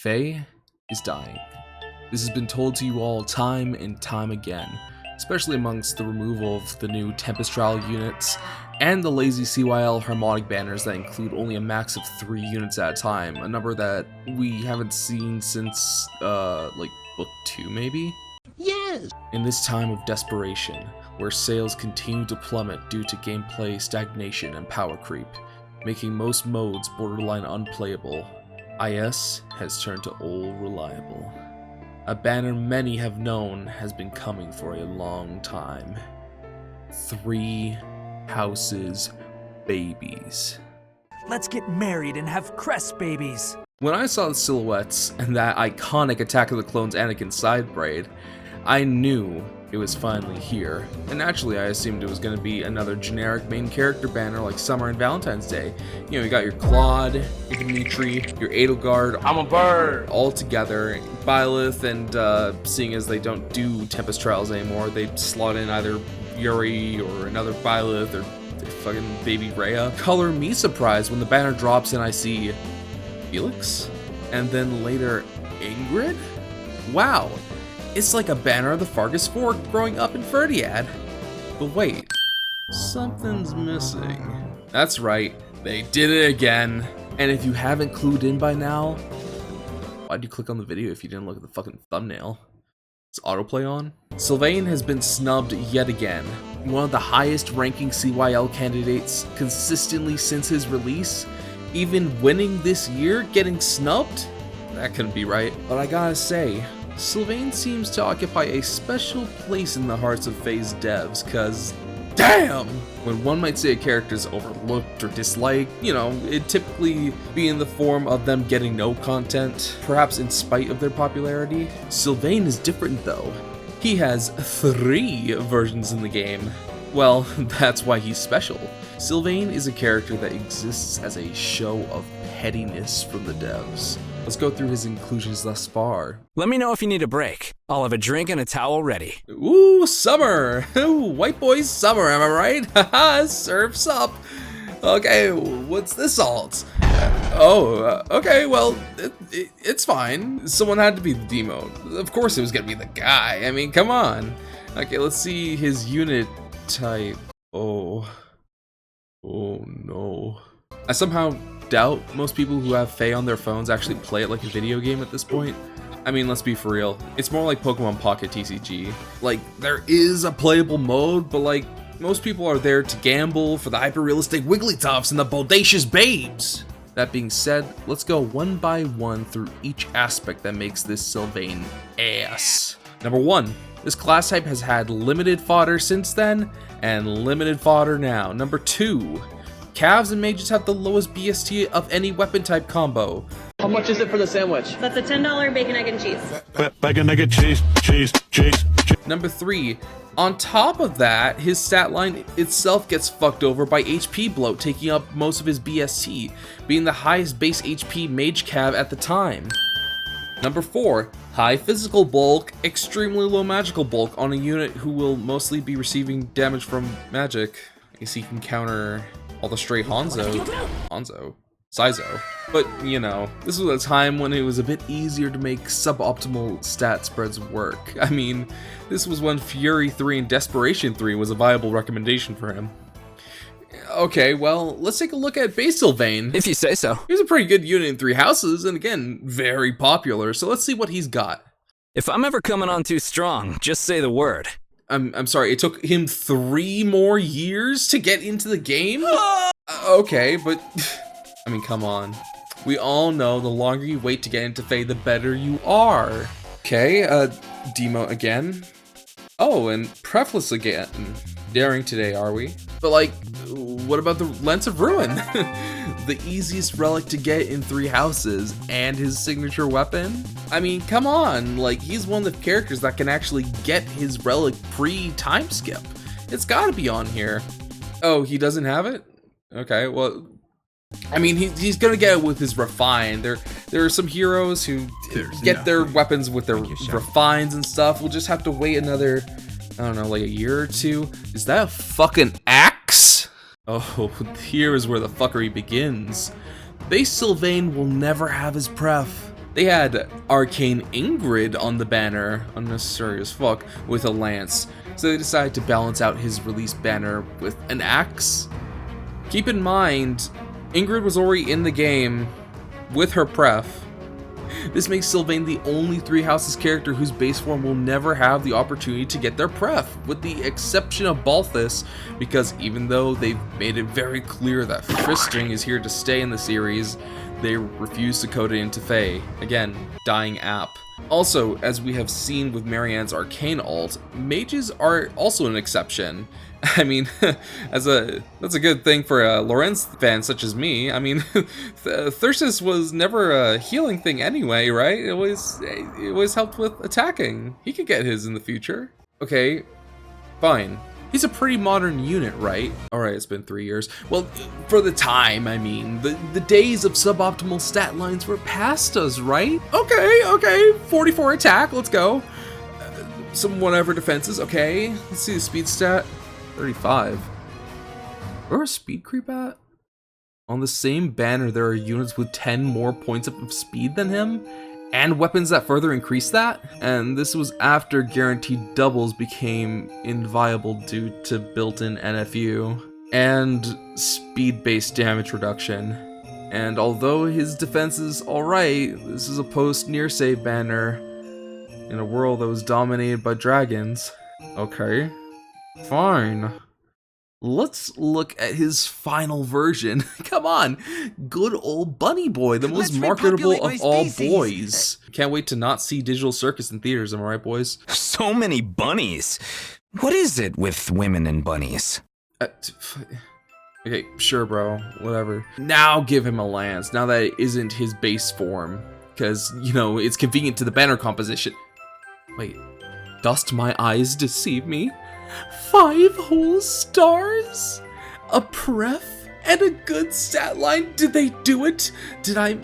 Faye is dying. This has been told to you all time and time again, especially amongst the removal of the new Tempest Trial units and the lazy CYL harmonic banners that include only a max of 3 units at a time, a number that we haven't seen since, like, book 2 maybe? Yes! In this time of desperation, where sales continue to plummet due to gameplay stagnation and power creep, making most modes borderline unplayable, IS has turned to Old Reliable. A banner many have known has been coming for a long time. 3 Houses Babies. Let's get married and have crest babies. When I saw the silhouettes and that iconic Attack of the Clones Anakin side braid, I knew it was finally here, and naturally I assumed it was going to be another generic main character banner like Summer and Valentine's Day. You know, you got your Claude, your Dimitri, your Edelgard, I'm a bird! all together. Byleth, and seeing as they don't do Tempest Trials anymore, they slot in either Yuri or another Byleth or fucking baby Rhea. Color me surprised when the banner drops and I see Felix, and then later Ingrid? Wow. It's like a banner of the Fargus Fork growing up in Ferdiad. But wait, something's missing. That's right, they did it again. And if you haven't clued in by now, why'd you click on the video if you didn't look at the fucking thumbnail? Is autoplay on? Sylvain has been snubbed yet again. One of the highest ranking CYL candidates consistently since his release. Even winning this year, getting snubbed? That couldn't be right. But I gotta say, Sylvain seems to occupy a special place in the hearts of FEH devs, cause damn! When one might say a character is overlooked or disliked, you know, it'd typically be in the form of them getting no content, perhaps in spite of their popularity. Sylvain is different though. He has 3 versions in the game. Well, that's why he's special. Sylvain is a character that exists as a show of pettiness from the devs. Let's go through his inclusions thus far. Let me know if you need a break. I'll have a drink and a towel ready. Ooh, summer! Ooh, white boy summer, am I right? Haha, surf's up! Okay, what's this alt? Okay, well, it's fine. Someone had to be the demo. Of course it was gonna be the guy, I mean, come on. Okay, let's see his unit type. Oh no. I somehow doubt most people who have Faye on their phones actually play it like a video game at this point. I mean, let's be for real. It's more like Pokemon Pocket TCG. Like, there is a playable mode, but like, most people are there to gamble for the hyper-realistic Wigglytuffs and the bodacious babes. That being said, let's go one by one through each aspect that makes this Sylvain ass. Number 1. This class type has had limited fodder since then, and limited fodder now. Number 2. Calves and mages have the lowest BST of any weapon type combo. How much is it for the sandwich? That's a $10 bacon, egg, and cheese. Bacon, egg, cheese. Number 3. On top of that, his stat line itself gets fucked over by HP bloat, taking up most of his BST, being the highest base HP mage cav at the time. Number 4. High physical bulk, extremely low magical bulk on a unit who will mostly be receiving damage from magic. I guess he can counter all the stray Sizo. But, you know, this was a time when it was a bit easier to make suboptimal stat spreads work. I mean, this was when Fury 3 and Desperation 3 was a viable recommendation for him. Okay, well, let's take a look at base Sylvain. If you say so. He's a pretty good unit in 3 houses, and again, very popular, so let's see what he's got. If I'm ever coming on too strong, just say the word. I'm sorry, it took him 3 more years to get into the game? Okay, but I mean, come on. We all know the longer you wait to get into Faye, the better you are. Okay, demo again. Oh, and Prefless again. Daring today, are we? But like, what about the Lens of Ruin? The easiest relic to get in 3 houses, and his signature weapon? I mean, come on, like, he's one of the characters that can actually get his relic pre-time skip. It's gotta be on here. Oh, he doesn't have it? Okay, well, I mean, he's gonna get it with his Refine. There are some heroes who get their weapons with their Refines and stuff. We'll just have to wait another, I don't know, like a year or 2. Is that a fucking axe? Oh, here is where the fuckery begins. Base Sylvain will never have his pref. They had Arcane Ingrid on the banner, unnecessary as fuck, with a lance. So they decided to balance out his release banner with an axe. Keep in mind, Ingrid was already in the game with her pref. This makes Sylvain the only Three Houses character whose base form will never have the opportunity to get their pref, with the exception of Balthus, because even though they've made it very clear that Fisting is here to stay in the series, they refuse to code it into Fae. Again, dying app. Also, as we have seen with Marianne's Arcane ult, mages are also an exception. I mean, that's a good thing for a Lorenz fan such as me. I mean, Thyrsus was never a healing thing anyway, right? It always helped with attacking. He could get his in the future. Okay, fine. He's a pretty modern unit, right? Alright, it's been 3 years. Well, for the time, I mean. The days of suboptimal stat lines were past us, right? Okay, 44 attack, let's go. Some whatever defenses, okay. Let's see the speed stat. 35. Where is speed creep at? On the same banner, there are units with 10 more points of speed than him, and weapons that further increase that. And this was after guaranteed doubles became inviable due to built-in NFU and speed-based damage reduction. And although his defense is alright, this is a post-near save banner in a world that was dominated by dragons. Okay. Fine. Let's look at his final version. Come on, good old Bunny Boy, the most marketable of all boys. Can't wait to not see Digital Circus in theaters, am I right, boys? So many bunnies. What is it with women and bunnies? Okay, sure, bro, whatever. Now give him a lance, now that it isn't his base form. Because, you know, it's convenient to the banner composition. Wait, dost my eyes deceive me? 5 whole stars? A pref? And a good stat line? Did they do it? Did I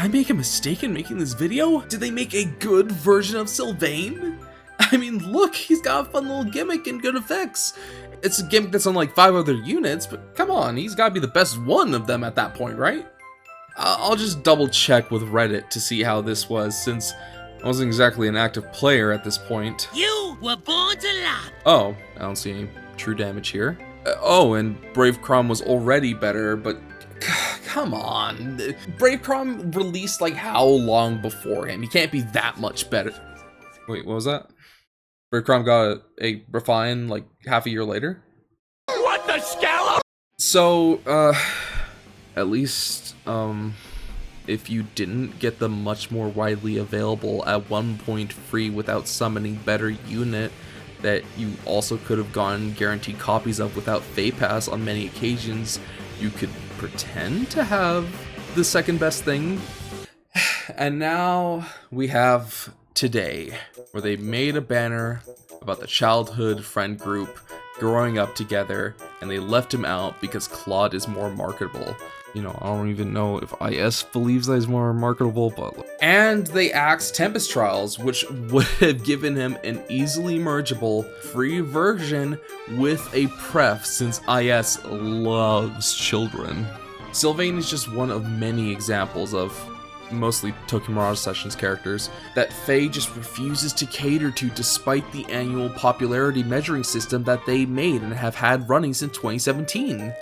make a mistake in making this video? Did they make a good version of Sylvain? I mean, look, he's got a fun little gimmick and good effects. It's a gimmick that's on like 5 other units, but come on, he's gotta be the best one of them at that point, right? I'll just double check with Reddit to see how this was, since I wasn't exactly an active player at this point. You were born to lie. Oh, I don't see any true damage here. Oh, and Brave Crom was already better, but come on. Brave Crom released like how long before him? He can't be that much better. Wait, what was that? Brave Crom got a refine like half a year later? What the scallop? So, at least, if you didn't get the much more widely available at one point free without summoning better unit that you also could have gotten guaranteed copies of without Fae Pass on many occasions, you could pretend to have the second best thing. And now we have today, where they made a banner about the childhood friend group growing up together, and they left him out because Claude is more marketable. You know, I don't even know if IS believes that he's more marketable, but... And they axed Tempest Trials, which would have given him an easily mergeable, free version with a pref, since IS loves children. Sylvain is just one of many examples of mostly Tokyo Mirage Sessions characters that Fae just refuses to cater to despite the annual popularity measuring system that they made and have had running since 2017.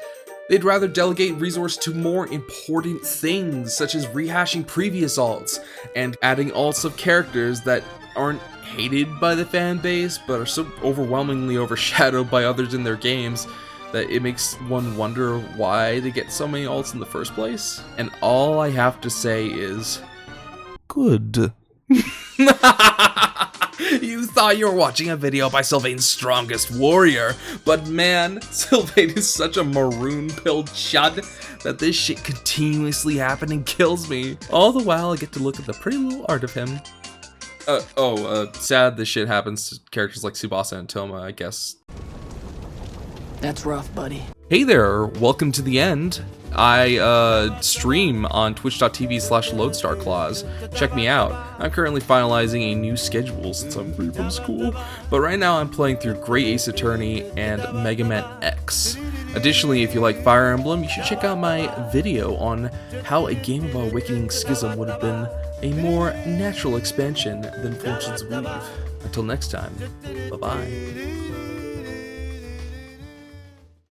They'd rather delegate resource to more important things, such as rehashing previous alts, and adding alts of characters that aren't hated by the fan base, but are so overwhelmingly overshadowed by others in their games that it makes one wonder why they get so many alts in the first place. And all I have to say is, good. You thought you were watching a video by Sylvain's strongest warrior, but man, Sylvain is such a maroon-pilled chud that this shit continuously happens and kills me. All the while I get to look at the pretty little art of him. Sad this shit happens to characters like Tsubasa and Toma, I guess. That's rough, buddy. Hey there, welcome to the end. I stream on twitch.tv/LoadStarClaws. Check me out. I'm currently finalizing a new schedule since I'm free from school, but right now I'm playing through Great Ace Attorney and Mega Man X. Additionally, if you like Fire Emblem, you should check out my video on how a game of Awakening Schism would have been a more natural expansion than Fortune's Weave. Until next time, bye-bye.